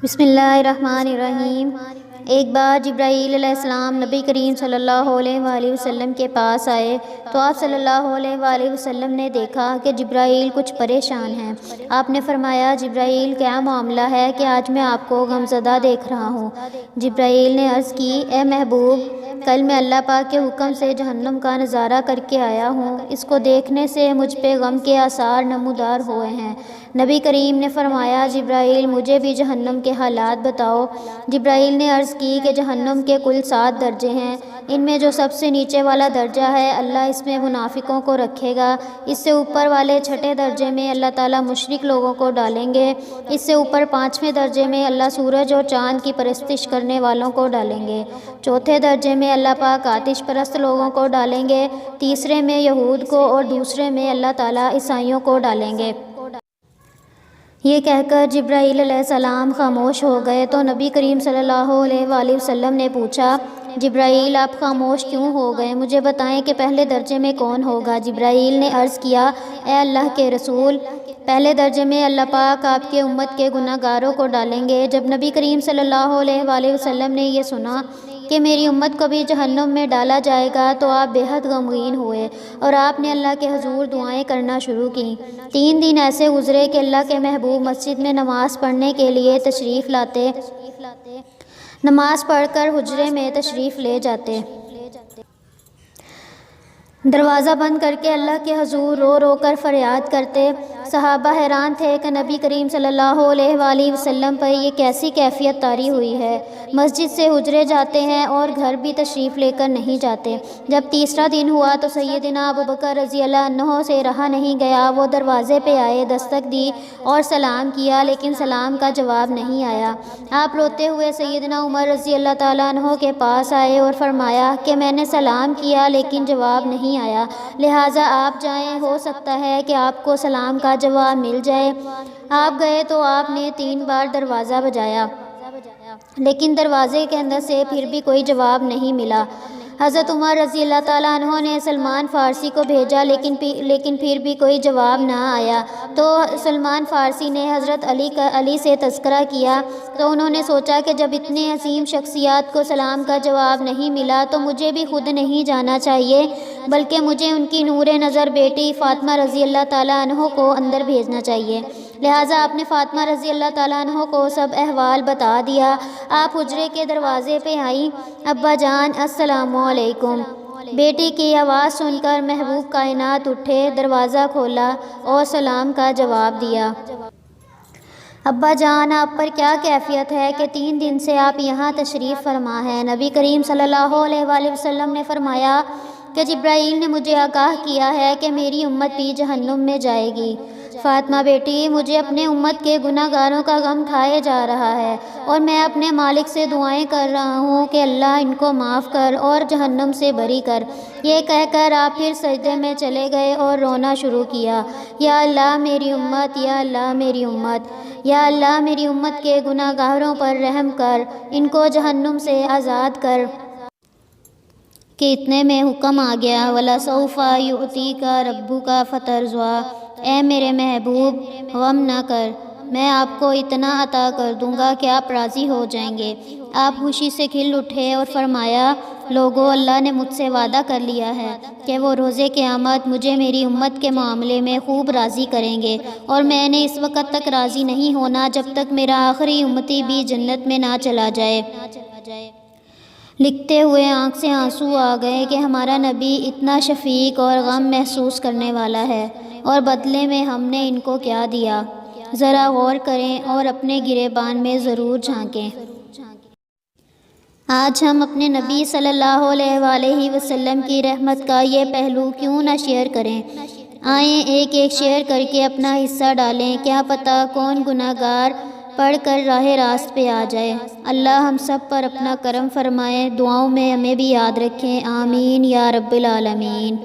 بسم اللہ الرحمن الرحیم۔ ایک بار جبرائیل علیہ السلام نبی کریم صلی اللہ علیہ وآلہ وسلم کے پاس آئے تو آپ صلی اللہ علیہ وآلہ وسلم نے دیکھا کہ جبرائیل کچھ پریشان ہیں۔ آپ نے فرمایا، جبرائیل کیا معاملہ ہے کہ آج میں آپ کو غمزدہ دیکھ رہا ہوں؟ جبرائیل نے عرض کی، اے محبوب، کل میں اللہ پاک کے حکم سے جہنم کا نظارہ کر کے آیا ہوں۔ اس کو دیکھنے سے مجھ پہ غم کے آثار نمودار ہوئے ہیں۔ نبی کریم نے فرمایا، جبرائیل مجھے بھی جہنم کے حالات بتاؤ۔ جبرائیل نے عرض کی کہ جہنم کے کل 7 درجے ہیں، ان میں جو سب سے نیچے والا درجہ ہے اللہ اس میں منافقوں کو رکھے گا۔ اس سے اوپر والے 6 درجے میں اللہ تعالیٰ مشرک لوگوں کو ڈالیں گے۔ اس سے اوپر 5ویں درجے میں اللہ سورج اور چاند کی پرستش کرنے والوں کو ڈالیں گے۔ 4تھے درجے میں اللہ پاک آتش پرست لوگوں کو ڈالیں گے۔ تیسرے میں یہود کو اور دوسرے میں اللہ تعالیٰ عیسائیوں کو ڈالیں گے۔ یہ کہہ کر جبرائیل علیہ السلام خاموش ہو گئے تو نبی کریم صلی اللہ علیہ وآلہ وسلم نے پوچھا، جبرائیل آپ خاموش کیوں ہو گئے؟ مجھے بتائیں کہ پہلے درجے میں کون ہوگا؟ جبرائیل نے عرض کیا، اے اللہ کے رسول، پہلے درجے میں اللہ پاک آپ کے امت کے گناہ گاروں کو ڈالیں گے۔ جب نبی کریم صلی اللہ علیہ وآلہ وسلم نے یہ سنا کہ میری امت کو بھی جہنم میں ڈالا جائے گا تو آپ بے حد غمگین ہوئے اور آپ نے اللہ کے حضور دعائیں کرنا شروع کیں۔ 3 دن ایسے گزرے کہ اللہ کے محبوب مسجد میں نماز پڑھنے کے لیے تشریف لاتے، نماز پڑھ کر حجرے میں تشریف لے جاتے، دروازہ بند کر کے اللہ کے حضور رو رو کر فریاد کرتے۔ صحابہ حیران تھے کہ نبی کریم صلی اللہ علیہ وآلہ وسلم پر یہ کیسی کیفیت طاری ہوئی ہے، مسجد سے حجرے جاتے ہیں اور گھر بھی تشریف لے کر نہیں جاتے۔ جب تیسرا دن ہوا تو سیدنا ابوبکر رضی اللہ عنہ سے رہا نہیں گیا، وہ دروازے پہ آئے، دستک دی اور سلام کیا، لیکن سلام کا جواب نہیں آیا۔ آپ روتے ہوئے سیدنا عمر رضی اللہ تعالیٰ عنہ کے پاس آئے اور فرمایا کہ میں نے سلام کیا لیکن جواب نہیں آیا، لہٰذا آپ جائیں، ہو سکتا ہے کہ آپ کو سلام کا جواب مل جائے۔ آپ گئے تو آپ نے 3 بار دروازہ بجایا لیکن دروازے کے اندر سے پھر بھی کوئی جواب نہیں ملا۔ حضرت عمر رضی اللہ تعالیٰ عنہ نے سلمان فارسی کو بھیجا لیکن پھر بھی کوئی جواب نہ آیا، تو سلمان فارسی نے حضرت علی سے تذکرہ کیا تو انہوں نے سوچا کہ جب اتنے عظیم شخصیات کو سلام کا جواب نہیں ملا تو مجھے بھی خود نہیں جانا چاہیے بلکہ مجھے ان کی نور نظر بیٹی فاطمہ رضی اللہ تعالیٰ عنہ کو اندر بھیجنا چاہیے۔ لہٰذا آپ نے فاطمہ رضی اللہ تعالیٰ عنہ کو سب احوال بتا دیا۔ آپ حجرے کے دروازے پہ آئیں، ابا جان السلام علیکم۔ بیٹی کی آواز سن کر محبوب کائنات اٹھے، دروازہ کھولا اور سلام کا جواب دیا۔ ابا جان، آپ پر کیا کیفیت ہے کہ 3 دن سے آپ یہاں تشریف فرما ہیں؟ نبی کریم صلی اللہ علیہ وآلہ وسلم نے فرمایا کہ جبرائیل نے مجھے آگاہ کیا ہے کہ میری امت بھی جہنم میں جائے گی۔ فاطمہ بیٹی، مجھے اپنے امت کے گناہ گاروں کا غم کھائے جا رہا ہے اور میں اپنے مالک سے دعائیں کر رہا ہوں کہ اللہ ان کو معاف کر اور جہنم سے بری کر۔ یہ کہہ کر آپ پھر سجدے میں چلے گئے اور رونا شروع کیا، یا اللہ میری امت، یا اللہ میری امت، یا اللہ میری امت کے گناہ گاروں پر رحم کر، ان کو جہنم سے آزاد کر۔ کہ اتنے میں حکم آ گیا، وَلَسَوْفَ يُعْطِيكَ رَبُّكَ فَتَرْضَىٰ، اے میرے محبوب غم نہ کر، میں آپ کو اتنا عطا کر دوں گا کہ آپ راضی ہو جائیں گے۔ آپ خوشی سے کھل اٹھے اور فرمایا، لوگو، اللہ نے مجھ سے وعدہ کر لیا ہے کہ وہ روز قیامت مجھے میری امت کے معاملے میں خوب راضی کریں گے، اور میں نے اس وقت تک راضی نہیں ہونا جب تک میرا آخری امتی بھی جنت میں نہ چلا جائے۔ لکھتے ہوئے آنکھ سے آنسو آ گئے کہ ہمارا نبی اتنا شفیق اور غم محسوس کرنے والا ہے، اور بدلے میں ہم نے ان کو کیا دیا؟ ذرا غور کریں اور اپنے گریبان میں ضرور جھانکیں۔ آج ہم اپنے نبی صلی اللہ علیہ وآلہ وسلم کی رحمت کا یہ پہلو کیوں نہ شیئر کریں؟ آئیں ایک ایک شیئر کر کے اپنا حصہ ڈالیں، کیا پتہ کون گناہ گار پڑھ کر راہ راست پہ آ جائے۔ اللہ ہم سب پر اپنا کرم فرمائے، دعاؤں میں ہمیں بھی یاد رکھیں، آمین یا رب العالمین۔